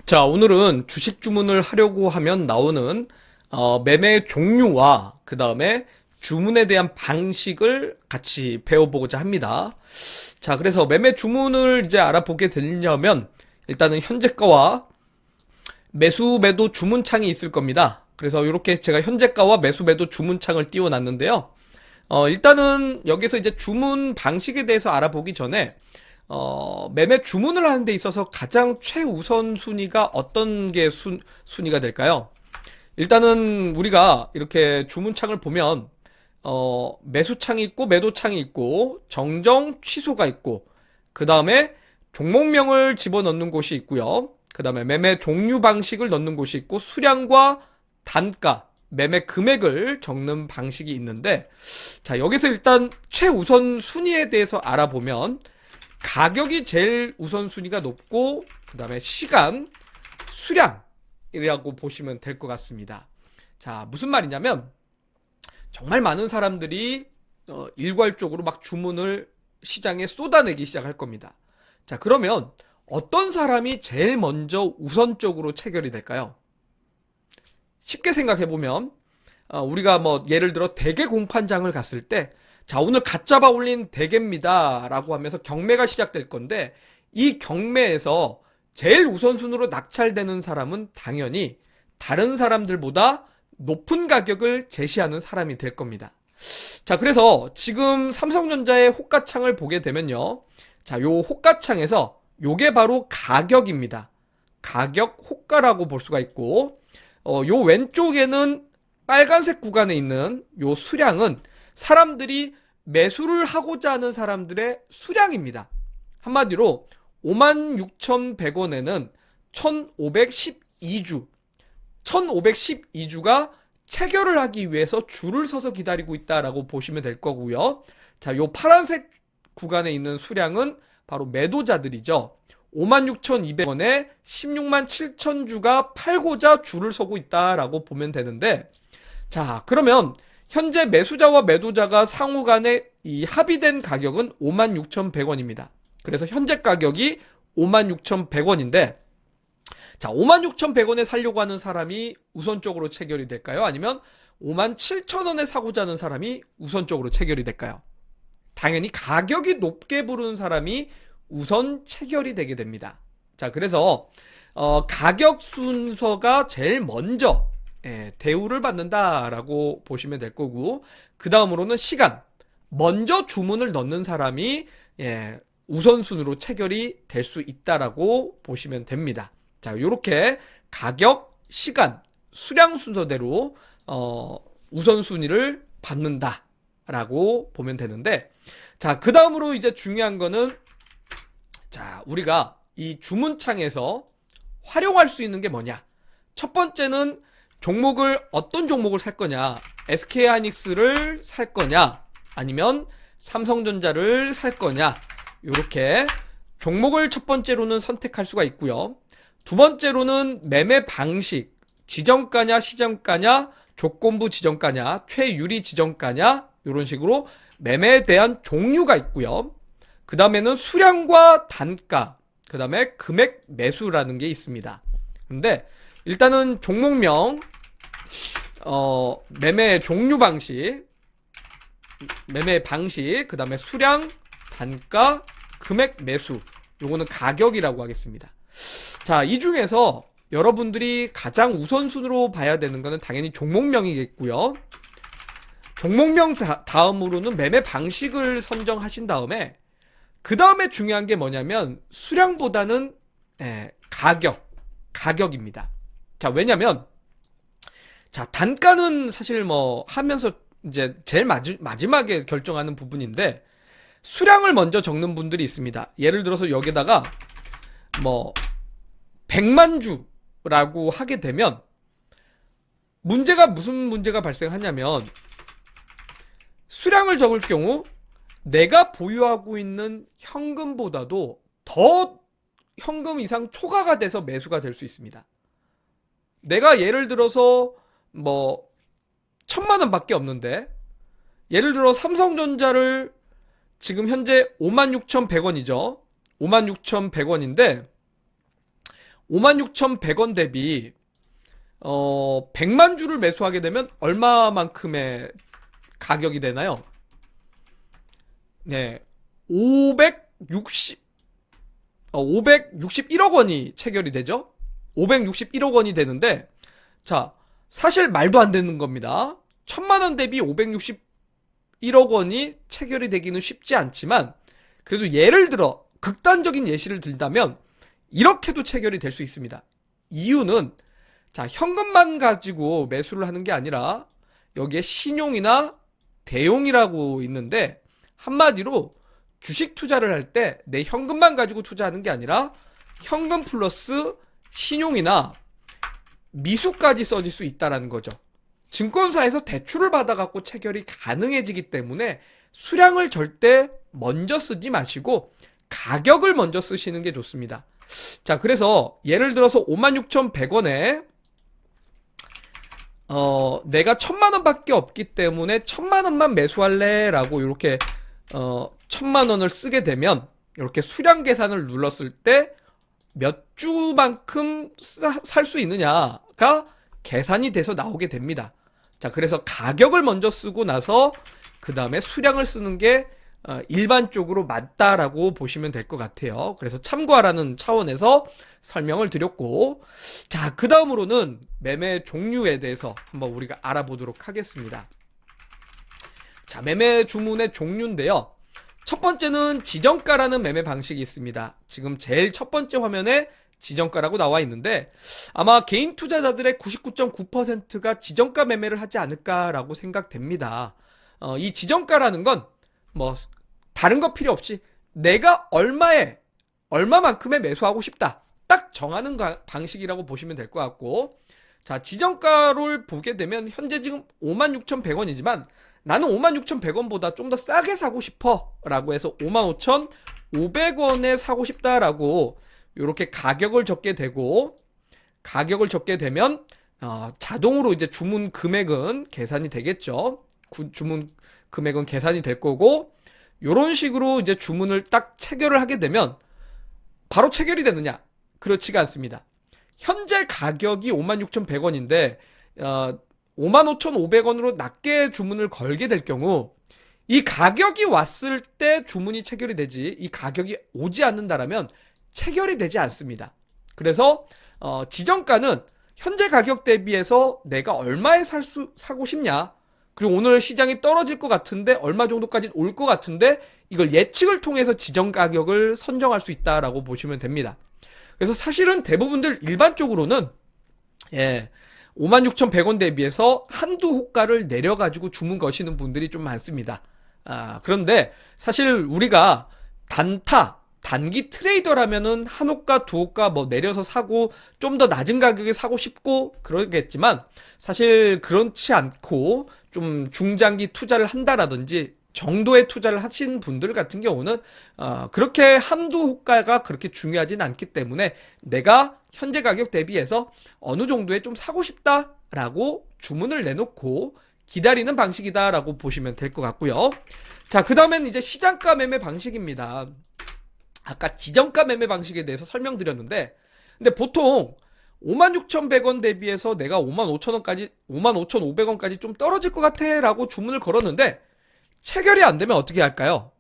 자, 오늘은 주식 주문을 하려고 하면 나오는 매매 종류와 그 다음에 주문에 대한 방식을 같이 배워보고자 합니다. 자, 그래서 매매 주문을 이제 알아보게 되려면 일단은 현재가와 매수 매도 주문창이 있을 겁니다. 그래서 이렇게 제가 현재가와 매수 매도 주문창을 띄워놨는데요. 일단은 여기서 이제 주문 방식에 대해서 알아보기 전에 매매 주문을 하는 데 있어서 가장 최우선 순위가 어떤 게 순위가 될까요? 일단은 우리가 이렇게 주문창을 보면 매수창이 있고 매도창이 있고 정정 취소가 있고 그 다음에 종목명을 집어넣는 곳이 있고요. 그 다음에 매매 종류 방식을 넣는 곳이 있고 수량과 단가, 매매 금액을 적는 방식이 있는데, 자, 여기서 일단 최우선 순위에 대해서 알아보면 가격이 제일 우선순위가 높고 그 다음에 시간, 수량이라고 보시면 될 것 같습니다. 자, 무슨 말이냐면 정말 많은 사람들이 일괄적으로 막 주문을 시장에 쏟아내기 시작할 겁니다. 자, 그러면 어떤 사람이 제일 먼저 우선적으로 체결이 될까요? 쉽게 생각해보면 우리가 뭐 예를 들어 대개 공판장을 갔을 때, 자, 오늘 갓 잡아 올린 대개입니다 라고 하면서 경매가 시작될 건데, 이 경매에서 제일 우선순위로 낙찰되는 사람은 당연히 다른 사람들보다 높은 가격을 제시하는 사람이 될 겁니다. 자, 그래서 지금 삼성전자의 호가창을 보게 되면요, 자, 요 호가창에서 요게 바로 가격입니다. 가격 호가라고 볼 수가 있고, 요 왼쪽에는 빨간색 구간에 있는 요 수량은 사람들이 매수를 하고자 하는 사람들의 수량입니다. 한마디로 56,100원에는 1512주가 체결을 하기 위해서 줄을 서서 기다리고 있다라고 보시면 될 거고요. 자, 요 파란색 구간에 있는 수량은 바로 매도자들이죠. 56,200원에 167,000주가 팔고자 줄을 서고 있다라고 보면 되는데, 자, 그러면 현재 매수자와 매도자가 상호 간에 이 합의된 가격은 56,100원입니다. 그래서 현재 가격이 56,100원인데, 자, 56,100원에 살려고 하는 사람이 우선적으로 체결이 될까요? 아니면 57,000원에 사고자 하는 사람이 우선적으로 체결이 될까요? 당연히 가격이 높게 부르는 사람이 우선 체결이 되게 됩니다. 자, 그래서 가격 순서가 제일 먼저 대우를 받는다라고 보시면 될 거고, 그 다음으로는 시간, 먼저 주문을 넣는 사람이 우선순위로 체결이 될 수 있다라고 보시면 됩니다. 자, 요렇게 가격, 시간, 수량 순서대로 우선순위를 받는다라고 보면 되는데, 자, 그 다음으로 이제 중요한 거는, 자, 우리가 이 주문창에서 활용할 수 있는 게 뭐냐? 첫 번째는 어떤 종목을 살 거냐? SK하이닉스를 살 거냐? 아니면 삼성전자를 살 거냐? 요렇게 종목을 첫 번째로는 선택할 수가 있고요. 두 번째로는 매매 방식, 지정가냐, 시정가냐, 조건부 지정가냐, 최유리 지정가냐, 이런 식으로 매매에 대한 종류가 있고요. 그 다음에는 수량과 단가, 그 다음에 금액 매수라는 게 있습니다. 근데 일단은 종목명, 매매 종류 방식, 그 다음에 수량, 단가, 금액 매수, 요거는 가격이라고 하겠습니다. 자, 이 중에서 여러분들이 가장 우선순위로 봐야 되는 거는 당연히 종목명이겠고요. 종목명 다음으로는 매매 방식을 선정하신 다음에, 그 다음에 중요한 게 뭐냐면 수량보다는 가격입니다. 자, 왜냐면, 자, 단가는 사실 뭐 하면서 이제 제일 마지막에 결정하는 부분인데, 수량을 먼저 적는 분들이 있습니다. 예를 들어서 여기다가 뭐 100만 주라고 하게 되면 무슨 문제가 발생하냐면, 수량을 적을 경우 내가 보유하고 있는 현금보다도 더 현금 이상 초과가 돼서 매수가 될 수 있습니다. 내가 예를 들어서 뭐 1,000만 원 밖에 없는데, 예를 들어 삼성전자를 지금 현재 56,100원이죠. 56,100원인데 56,100원 대비 100만 주를 매수하게 되면 얼마만큼의 가격이 되나요? 네. 561억 원이 체결이 되죠? 561억 원이 되는데, 자, 사실 말도 안 되는 겁니다. 1000만 원 대비 561억 원이 체결이 되기는 쉽지 않지만, 그래도 예를 들어, 극단적인 예시를 들다면, 이렇게도 체결이 될 수 있습니다. 이유는, 자, 현금만 가지고 매수를 하는 게 아니라, 여기에 신용이나 대용이라고 있는데, 한마디로 주식 투자를 할 때 내 현금만 가지고 투자하는 게 아니라 현금 플러스 신용이나 미수까지 써질 수 있다라는 거죠. 증권사에서 대출을 받아갖고 체결이 가능해지기 때문에 수량을 절대 먼저 쓰지 마시고 가격을 먼저 쓰시는 게 좋습니다. 자, 그래서 예를 들어서 56,100원에 내가 1000만 원밖에 없기 때문에 1000만 원만 매수할래 라고 이렇게 1000만 원을 쓰게 되면 이렇게 수량 계산을 눌렀을 때 몇 주만큼 살 수 있느냐가 계산이 돼서 나오게 됩니다. 자, 그래서 가격을 먼저 쓰고 나서 그 다음에 수량을 쓰는 게 일반적으로 맞다라고 보시면 될 것 같아요. 그래서 참고하라는 차원에서 설명을 드렸고, 자, 그 다음으로는 매매 종류에 대해서 한번 우리가 알아보도록 하겠습니다. 자, 매매 주문의 종류인데요. 첫 번째는 지정가라는 매매 방식이 있습니다. 지금 제일 첫 번째 화면에 지정가라고 나와 있는데 아마 개인 투자자들의 99.9%가 지정가 매매를 하지 않을까라고 생각됩니다. 이 지정가라는 건 뭐 다른 거 필요 없이 내가 얼마만큼에 매수하고 싶다. 딱 정하는 방식이라고 보시면 될 것 같고, 자, 지정가를 보게 되면 현재 지금 56,100원이지만 나는 56,100원보다 좀 더 싸게 사고 싶어 라고 해서 55,500원에 사고 싶다라고 이렇게 가격을 적게 되고, 가격을 적게 되면 자동으로 이제 주문 금액은 계산이 되겠죠. 주문 금액은 계산이 될 거고, 이런 식으로 이제 주문을 딱 체결을 하게 되면 바로 체결이 되느냐? 그렇지가 않습니다. 현재 가격이 56,100원인데 55,500원으로 낮게 주문을 걸게 될 경우 이 가격이 왔을 때 주문이 체결이 되지, 이 가격이 오지 않는다라면 체결이 되지 않습니다. 그래서 지정가는 현재 가격 대비해서 내가 얼마에 사고 싶냐, 그리고 오늘 시장이 떨어질 것 같은데 얼마 정도까지 올 것 같은데 이걸 예측을 통해서 지정 가격을 선정할 수 있다라고 보시면 됩니다. 그래서 사실은 대부분들 일반적으로는 56,100원 대비해서 한두 호가를 내려가지고 주문 거시는 분들이 좀 많습니다. 그런데 사실 우리가 단기 트레이더라면은 한 호가, 두 호가 뭐 내려서 사고 좀 더 낮은 가격에 사고 싶고 그러겠지만, 사실 그렇지 않고 좀 중장기 투자를 한다라든지 정도의 투자를 하신 분들 같은 경우는 그렇게 한두 호가가 그렇게 중요하진 않기 때문에 내가 현재 가격 대비해서 어느 정도에 좀 사고 싶다라고 주문을 내놓고 기다리는 방식이다라고 보시면 될 것 같고요. 자, 그 다음엔 이제 시장가 매매 방식입니다. 아까 지정가 매매 방식에 대해서 설명드렸는데, 근데 보통 56,100원 대비해서 내가 55,000원까지, 55,500원까지 좀 떨어질 것 같아 라고 주문을 걸었는데 체결이 안 되면 어떻게 할까요?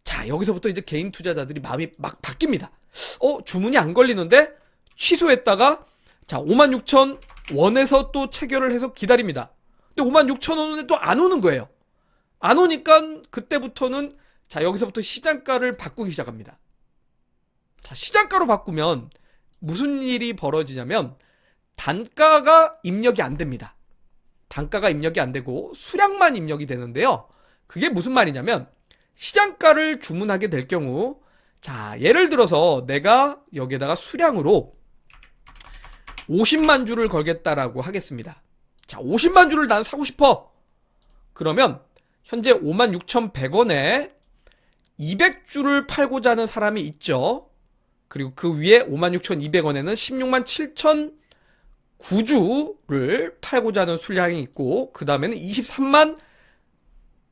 자, 여기서부터 이제 개인 투자자들이 마음이 막 바뀝니다. 주문이 안 걸리는데 취소했다가 자, 56,000원에서 또 체결을 해서 기다립니다. 근데 56,000원에 또 안 오는 거예요. 안 오니까 그때부터는 자, 여기서부터 시장가를 바꾸기 시작합니다. 자, 시장가로 바꾸면 무슨 일이 벌어지냐면 단가가 입력이 안 됩니다. 단가가 입력이 안 되고 수량만 입력이 되는데요. 그게 무슨 말이냐면 시장가를 주문하게 될 경우, 자, 예를 들어서 내가 여기에다가 수량으로 50만 주를 걸겠다라고 하겠습니다. 자, 50만 주를 난 사고 싶어. 그러면 현재 56,100원에 200주를 팔고자 하는 사람이 있죠. 그리고 그 위에 56,200원에는 16만 7,009주를 팔고자 하는 수량이 있고, 그 다음에는 23만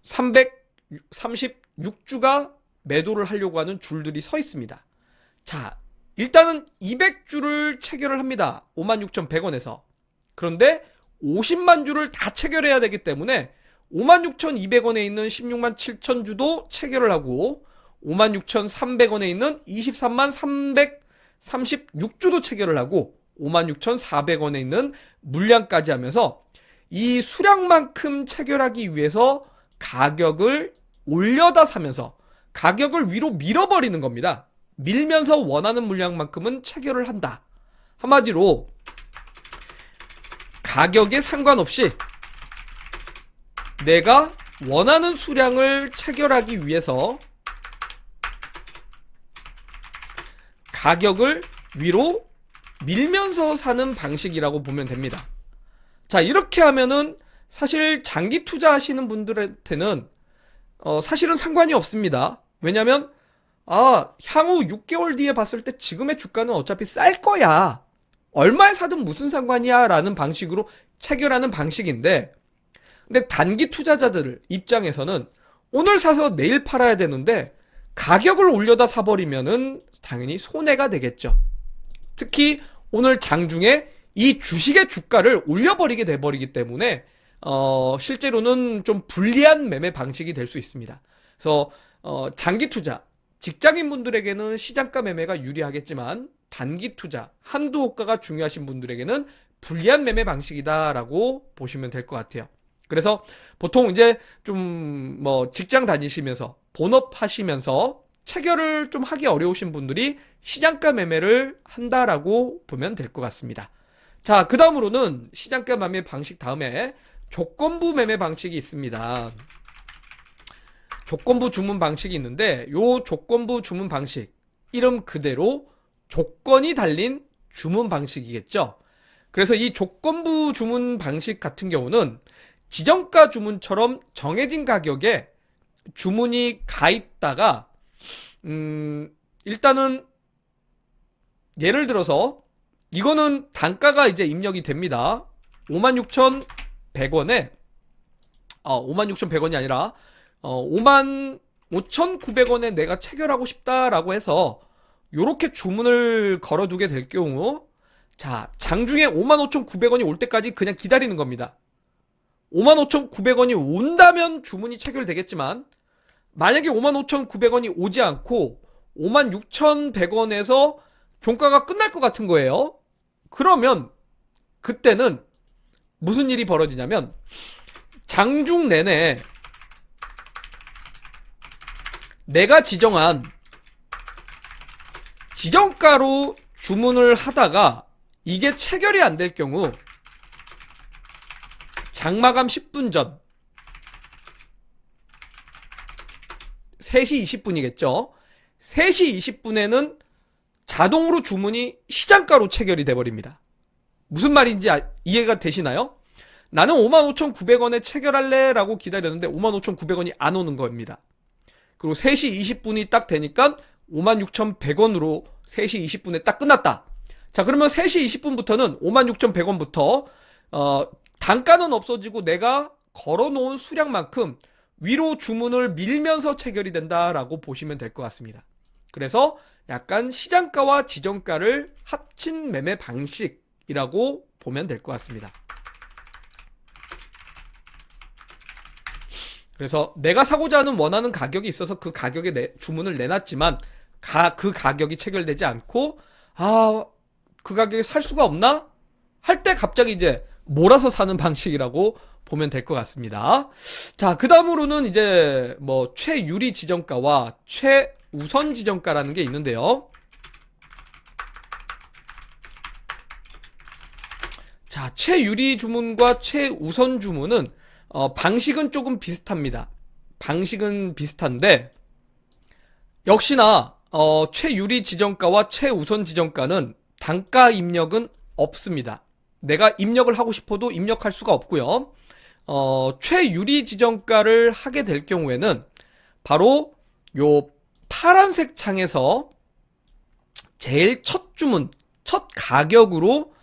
336주가 매도를 하려고 하는 줄들이 서 있습니다. 자, 일단은 200주를 체결을 합니다. 56,100원에서. 그런데 50만 주를 다 체결해야 되기 때문에 56,200원에 있는 16만 7천 주도 체결을 하고 56,300원에 있는 23만 336주도 체결을 하고 56,400원에 있는 물량까지 하면서 이 수량만큼 체결하기 위해서 가격을 올려다 사면서 가격을 위로 밀어버리는 겁니다. 밀면서 원하는 물량만큼은 체결을 한다. 한마디로 가격에 상관없이 내가 원하는 수량을 체결하기 위해서 가격을 위로 밀면서 사는 방식이라고 보면 됩니다. 자, 이렇게 하면은 사실 장기 투자하시는 분들한테는 사실은 상관이 없습니다. 왜냐면 향후 6개월 뒤에 봤을 때 지금의 주가는 어차피 쌀 거야. 얼마에 사든 무슨 상관이야 라는 방식으로 체결하는 방식인데, 근데 단기 투자자들 입장에서는 오늘 사서 내일 팔아야 되는데 가격을 올려다 사버리면은 당연히 손해가 되겠죠. 특히 오늘 장중에 이 주식의 주가를 올려버리게 돼버리기 때문에 실제로는 좀 불리한 매매 방식이 될 수 있습니다. 그래서 장기 투자, 직장인분들에게는 시장가 매매가 유리하겠지만 단기 투자, 한도 호가가 중요하신 분들에게는 불리한 매매 방식이다라고 보시면 될 것 같아요. 그래서 보통 이제 좀 직장 다니시면서 본업 하시면서 체결을 좀 하기 어려우신 분들이 시장가 매매를 한다라고 보면 될 것 같습니다. 자, 그 다음으로는 시장가 매매 방식 다음에 조건부 매매 방식이 있습니다. 조건부 주문 방식이 있는데 요 조건부 주문 방식 이름 그대로 조건이 달린 주문 방식이겠죠. 그래서 이 조건부 주문 방식 같은 경우는 지정가 주문처럼 정해진 가격에 주문이 가 있다가 일단은 예를 들어서 이거는 단가가 이제 입력이 됩니다. 56,100원에 56,100원이 아니라 55,900원에 내가 체결하고 싶다라고 해서 요렇게 주문을 걸어두게 될 경우, 자, 장중에 55,900원이 올 때까지 그냥 기다리는 겁니다. 55,900원이 온다면 주문이 체결되겠지만 만약에 55,900원이 오지 않고 56,100원에서 종가가 끝날 것 같은 거예요. 그러면 그때는 무슨 일이 벌어지냐면 장중 내내 내가 지정한 지정가로 주문을 하다가 이게 체결이 안 될 경우 장마감 10분 전 3시 20분이겠죠. 3시 20분에는 자동으로 주문이 시장가로 체결이 돼버립니다. 무슨 말인지 이해가 되시나요? 나는 55,900원에 체결할래 라고 기다렸는데 55,900원이 안 오는 겁니다. 그리고 3시 20분이 딱 되니까 56,100원으로 3시 20분에 딱 끝났다. 자, 그러면 3시 20분부터는 56,100원부터 단가는 없어지고 내가 걸어놓은 수량만큼 위로 주문을 밀면서 체결이 된다라고 보시면 될 것 같습니다. 그래서 약간 시장가와 지정가를 합친 매매 방식이라고 보면 될 것 같습니다. 그래서 내가 사고자 하는 원하는 가격이 있어서 그 가격에 주문을 내놨지만 그 가격이 체결되지 않고 그 가격에 살 수가 없나? 할 때 갑자기 이제 몰아서 사는 방식이라고 보면 될 것 같습니다. 자, 그 다음으로는 이제 최유리 지정가와 최우선 지정가라는 게 있는데요. 자, 최유리 주문과 최우선 주문은 방식은 조금 비슷합니다. 방식은 비슷한데 역시나 최유리 지정가와 최우선 지정가는 단가 입력은 없습니다. 내가 입력을 하고 싶어도 입력할 수가 없고요. 최유리 지정가를 하게 될 경우에는 바로 요 파란색 창에서 제일 첫 주문, 첫 가격으로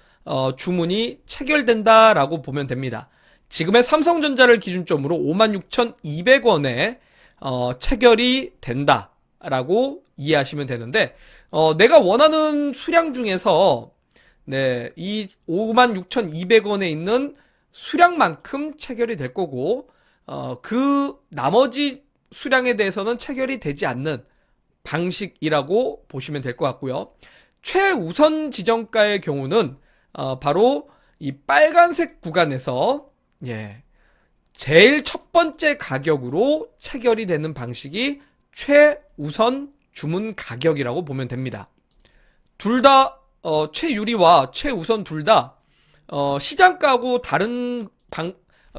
주문이 체결된다라고 보면 됩니다. 지금의 삼성전자를 기준점으로 56,200원에 체결이 된다라고 이해하시면 되는데 내가 원하는 수량 중에서 네, 이 56,200원에 있는 수량만큼 체결이 될 거고, 그 나머지 수량에 대해서는 체결이 되지 않는 방식이라고 보시면 될 것 같고요. 최우선 지정가의 경우는 바로 이 빨간색 구간에서 예, 제일 첫 번째 가격으로 체결이 되는 방식이 최우선 주문 가격이라고 보면 됩니다. 둘 다 최유리와 최우선 둘 다 시장가하고 다른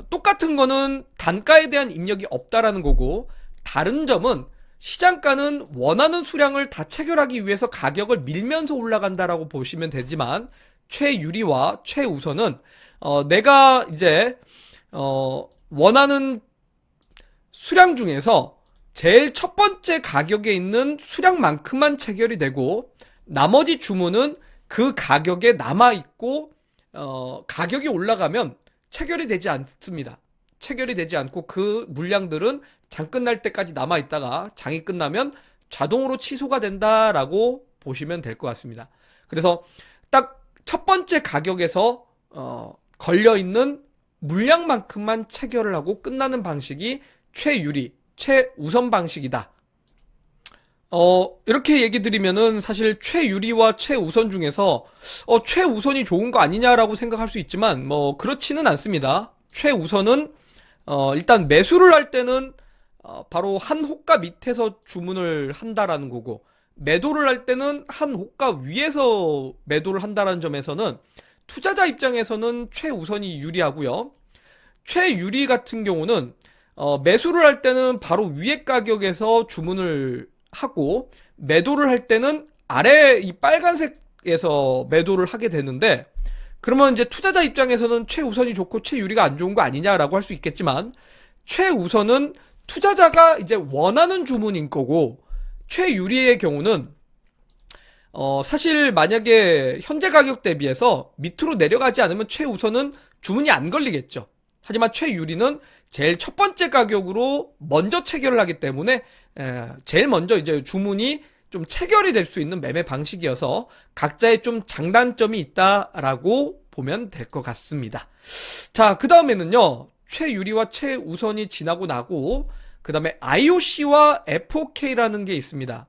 똑같은 거는 단가에 대한 입력이 없다라는 거고, 다른 점은 시장가는 원하는 수량을 다 체결하기 위해서 가격을 밀면서 올라간다라고 보시면 되지만, 최유리와 최우선은 내가 이제 원하는 수량 중에서 제일 첫 번째 가격에 있는 수량만큼만 체결이 되고, 나머지 주문은 그 가격에 남아있고 가격이 올라가면 체결이 되지 않습니다. 체결이 되지 않고 그 물량들은 장 끝날 때까지 남아있다가 장이 끝나면 자동으로 취소가 된다라고 보시면 될 것 같습니다. 그래서 딱 첫 번째 가격에서 걸려있는 물량만큼만 체결을 하고 끝나는 방식이 최유리, 최우선 방식이다. 이렇게 얘기 드리면은 사실 최유리와 최우선 중에서 최우선이 좋은 거 아니냐라고 생각할 수 있지만 뭐 그렇지는 않습니다. 최우선은 일단 매수를 할 때는 바로 한 호가 밑에서 주문을 한다라는 거고, 매도를 할 때는 한 호가 위에서 매도를 한다라는 점에서는 투자자 입장에서는 최우선이 유리하고요. 최유리 같은 경우는 매수를 할 때는 바로 위에 가격에서 주문을 하고, 매도를 할 때는 아래 이 빨간색에서 매도를 하게 되는데, 그러면 이제 투자자 입장에서는 최우선이 좋고 최유리가 안 좋은 거 아니냐라고 할 수 있겠지만, 최우선은 투자자가 이제 원하는 주문인 거고, 최유리의 경우는 사실 만약에 현재 가격 대비해서 밑으로 내려가지 않으면 최우선은 주문이 안 걸리겠죠. 하지만 최유리는 제일 첫 번째 가격으로 먼저 체결을 하기 때문에 제일 먼저 이제 주문이 좀 체결이 될 수 있는 매매 방식이어서 각자의 좀 장단점이 있다라고 보면 될 것 같습니다. 자, 그 다음에는요, 최유리와 최우선이 지나고 나고, 그 다음에 IOC와 FOK라는 게 있습니다.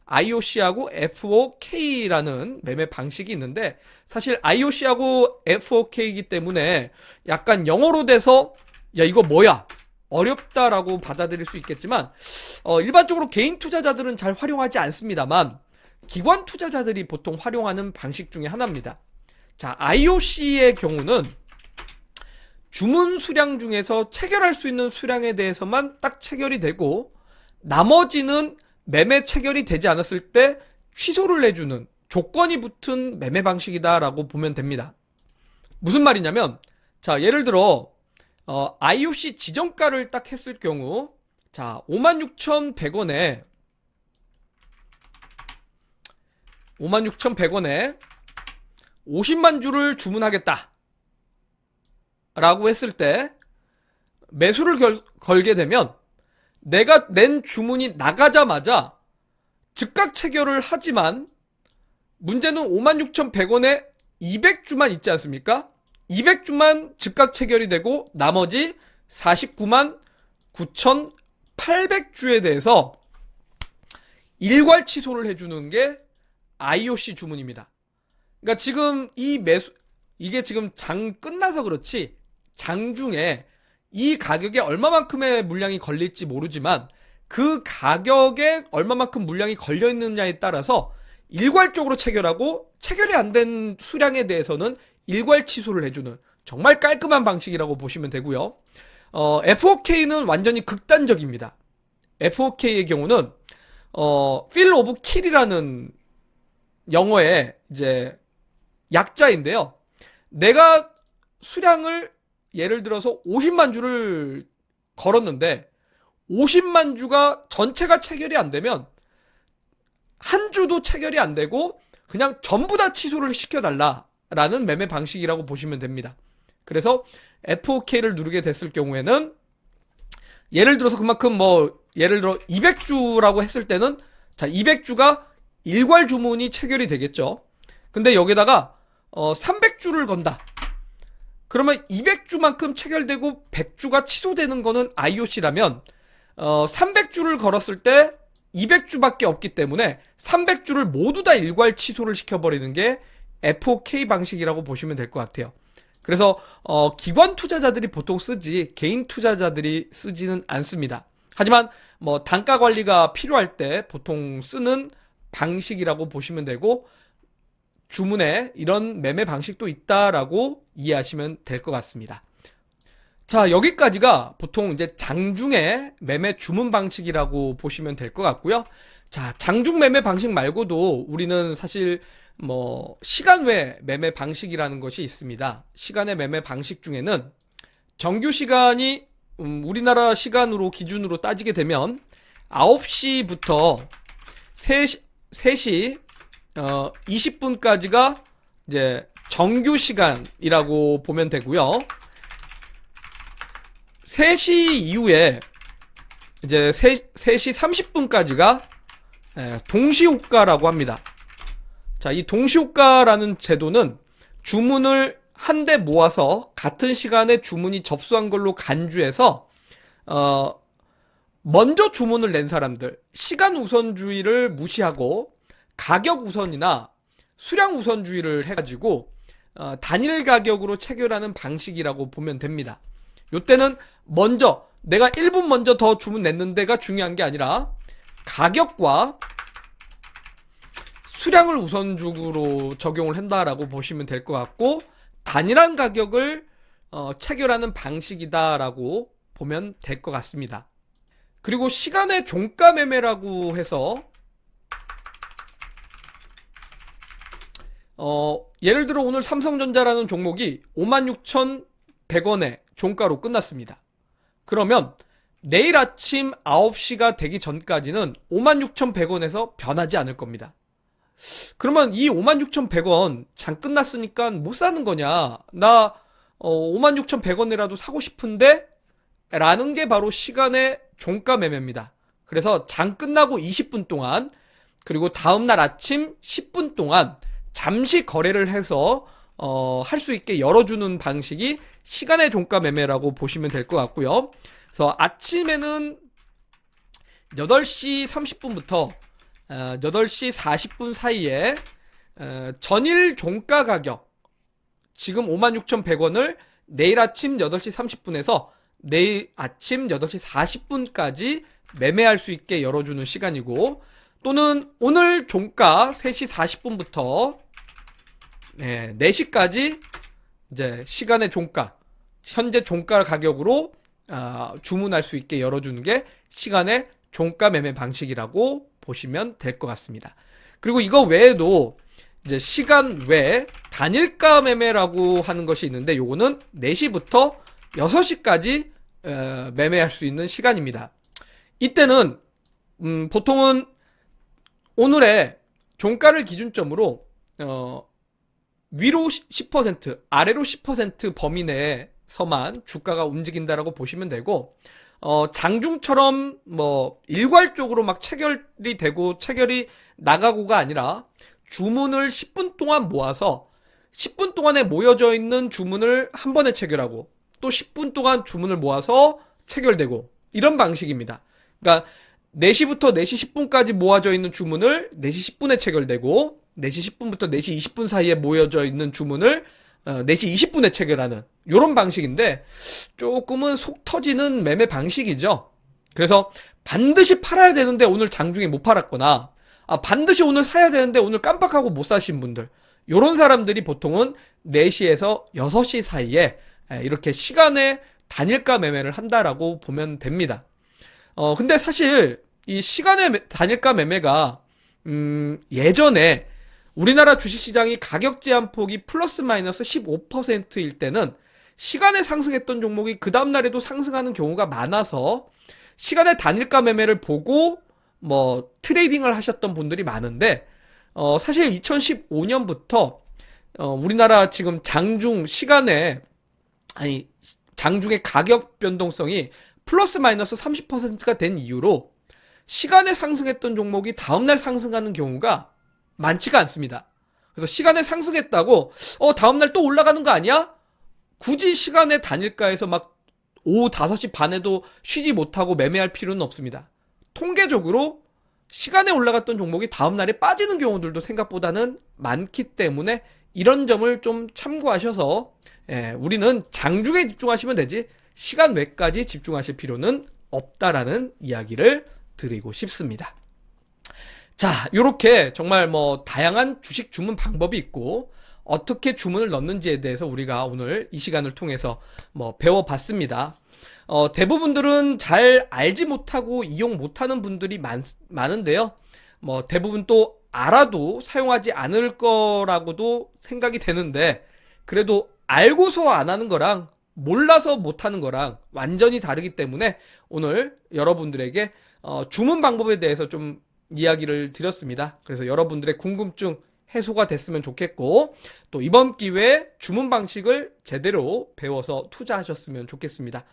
IOC하고 FOK라는 매매 방식이 있는데, 사실 IOC하고 FOK이기 때문에 약간 영어로 돼서 야 이거 뭐야 어렵다라고 받아들일 수 있겠지만, 일반적으로 개인 투자자들은 잘 활용하지 않습니다만 기관 투자자들이 보통 활용하는 방식 중에 하나입니다. 자, IOC의 경우는 주문 수량 중에서 체결할 수 있는 수량에 대해서만 딱 체결이 되고, 나머지는 매매 체결이 되지 않았을 때 취소를 해주는 조건이 붙은 매매 방식이다라고 보면 됩니다. 무슨 말이냐면, 자, 예를 들어 IOC 지정가를 딱 했을 경우, 자, 56,100원에 50만 주를 주문하겠다 라고 했을 때 매수를 걸게 되면 내가 낸 주문이 나가자마자 즉각 체결을 하지만, 문제는 56,100원에 200주만 있지 않습니까? 200주만 즉각 체결이 되고 나머지 49만 9,800주에 대해서 일괄 취소를 해주는 게 IOC 주문입니다. 그러니까 지금 이게 지금 장 끝나서 그렇지, 장중에 이 가격에 얼마만큼의 물량이 걸릴지 모르지만 그 가격에 얼마만큼 물량이 걸려 있느냐에 따라서 일괄적으로 체결하고, 체결이 안 된 수량에 대해서는 일괄 취소를 해주는 정말 깔끔한 방식이라고 보시면 되고요. FOK는 완전히 극단적입니다. FOK의 경우는 Fill of Kill이라는 영어의 이제 약자인데요. 내가 수량을 예를 들어서 50만 주를 걸었는데 50만 주가 전체가 체결이 안 되면 한 주도 체결이 안 되고 그냥 전부 다 취소를 시켜달라라는 매매 방식이라고 보시면 됩니다. 그래서 FOK를 누르게 됐을 경우에는 예를 들어서 그만큼 예를 들어 200주라고 했을 때는, 자, 200주가 일괄 주문이 체결이 되겠죠. 근데 여기다가 300주를 건다. 그러면 200주만큼 체결되고 100주가 취소되는 거는 IOC라면 300주를 걸었을 때 200주밖에 없기 때문에 300주를 모두 다 일괄 취소를 시켜버리는 게 FOK 방식이라고 보시면 될 것 같아요. 그래서 기관 투자자들이 보통 쓰지 개인 투자자들이 쓰지는 않습니다. 하지만 뭐 단가 관리가 필요할 때 보통 쓰는 방식이라고 보시면 되고, 주문에 이런 매매 방식도 있다라고 이해하시면 될 것 같습니다. 자, 여기까지가 보통 이제 장중의 매매 주문 방식이라고 보시면 될 것 같고요. 자, 장중 매매 방식 말고도 우리는 사실 뭐 시간 외 매매 방식이라는 것이 있습니다. 시간의 매매 방식 중에는 정규 시간이 우리나라 시간으로 기준으로 따지게 되면 9시부터 3시 20분까지가 이제 정규 시간이라고 보면 되고요. 3시 이후에 이제 3시 30분까지가 동시호가라고 합니다. 자, 이 동시호가라는 제도는 주문을 한데 모아서 같은 시간에 주문이 접수한 걸로 간주해서 먼저 주문을 낸 사람들, 시간 우선주의를 무시하고 가격 우선이나 수량 우선주의를 해가지고 단일 가격으로 체결하는 방식이라고 보면 됩니다. 요때는 먼저 내가 1분 먼저 더 주문 냈는데가 중요한 게 아니라 가격과 수량을 우선적으로 적용을 한다라고 보시면 될 것 같고, 단일한 가격을 체결하는 방식이다라고 보면 될 것 같습니다. 그리고 시간의 종가 매매라고 해서 예를 들어 오늘 삼성전자라는 종목이 56,100원에 종가로 끝났습니다. 그러면 내일 아침 9시가 되기 전까지는 56,100원에서 변하지 않을 겁니다. 그러면 이 56,100원 장 끝났으니까 못 사는 거냐? 나 56,100원이라도 사고 싶은데? 라는 게 바로 시간의 종가 매매입니다. 그래서 장 끝나고 20분 동안, 그리고 다음날 아침 10분 동안 잠시 거래를 해서 할 수 있게 열어주는 방식이 시간의 종가 매매라고 보시면 될 것 같고요. 그래서 아침에는 8시 30분부터 8시 40분 사이에 전일 종가 가격, 지금 56,100원을 내일 아침 8시 30분에서 내일 아침 8시 40분까지 매매할 수 있게 열어주는 시간이고, 또는 오늘 종가 3시 40분부터 4시까지 이제 시간의 종가, 현재 종가 가격으로 주문할 수 있게 열어주는 게 시간의 종가 매매 방식이라고 보시면 될 것 같습니다. 그리고 이거 외에도 이제 시간 외에 단일가 매매라고 하는 것이 있는데, 요거는 4시부터 6시까지 매매할 수 있는 시간입니다. 이때는 보통은 오늘의 종가를 기준점으로 위로 10%, 아래로 10% 범위 내에서만 주가가 움직인다라고 보시면 되고, 장중처럼 뭐 일괄적으로 막 체결이 되고 체결이 나가고가 아니라 주문을 10분 동안 모아서 10분 동안에 모여져 있는 주문을 한 번에 체결하고, 또 10분 동안 주문을 모아서 체결되고, 이런 방식입니다. 그러니까 4시부터 4시 10분까지 모아져 있는 주문을 4시 10분에 체결되고, 4시 10분부터 4시 20분 사이에 모여져 있는 주문을 4시 20분에 체결하는 이런 방식인데, 조금은 속 터지는 매매 방식이죠. 그래서 반드시 팔아야 되는데 오늘 장중에 못 팔았거나, 반드시 오늘 사야 되는데 오늘 깜빡하고 못 사신 분들, 이런 사람들이 보통은 4시에서 6시 사이에 이렇게 시간의 단일가 매매를 한다라고 보면 됩니다. 근데 사실 이 시간의 단일가 매매가 예전에 우리나라 주식시장이 가격 제한폭이 플러스 마이너스 15%일 때는 시간에 상승했던 종목이 그 다음날에도 상승하는 경우가 많아서 시간의 단일가 매매를 보고 뭐 트레이딩을 하셨던 분들이 많은데, 사실 2015년부터 우리나라 지금 장중 시간에, 장중의 가격 변동성이 플러스 마이너스 30%가 된 이후로 시간에 상승했던 종목이 다음날 상승하는 경우가 많지가 않습니다. 그래서 시간에 상승했다고 다음날 또 올라가는 거 아니야? 굳이 시간의 단일가에서 막 오후 5시 반에도 쉬지 못하고 매매할 필요는 없습니다. 통계적으로 시간에 올라갔던 종목이 다음날에 빠지는 경우들도 생각보다는 많기 때문에 이런 점을 좀 참고하셔서 우리는 장중에 집중하시면 되지 시간 외까지 집중하실 필요는 없다라는 이야기를 드리고 싶습니다. 자, 요렇게 정말 뭐 다양한 주식 주문 방법이 있고 어떻게 주문을 넣는지에 대해서 우리가 오늘 이 시간을 통해서 뭐 배워봤습니다. 대부분들은 잘 알지 못하고 이용 못하는 분들이 많은데요. 뭐 대부분 또 알아도 사용하지 않을 거라고도 생각이 되는데 그래도 알고서 안 하는 거랑 몰라서 못 하는 거랑 완전히 다르기 때문에 오늘 여러분들에게 주문 방법에 대해서 좀 이야기를 드렸습니다. 그래서 여러분들의 궁금증 해소가 됐으면 좋겠고 또 이번 기회에 주문 방식을 제대로 배워서 투자하셨으면 좋겠습니다.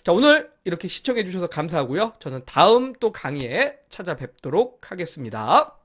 자, 오늘 이렇게 시청해 주셔서 감사하고요. 저는 다음 또 강의에 찾아뵙도록 하겠습니다.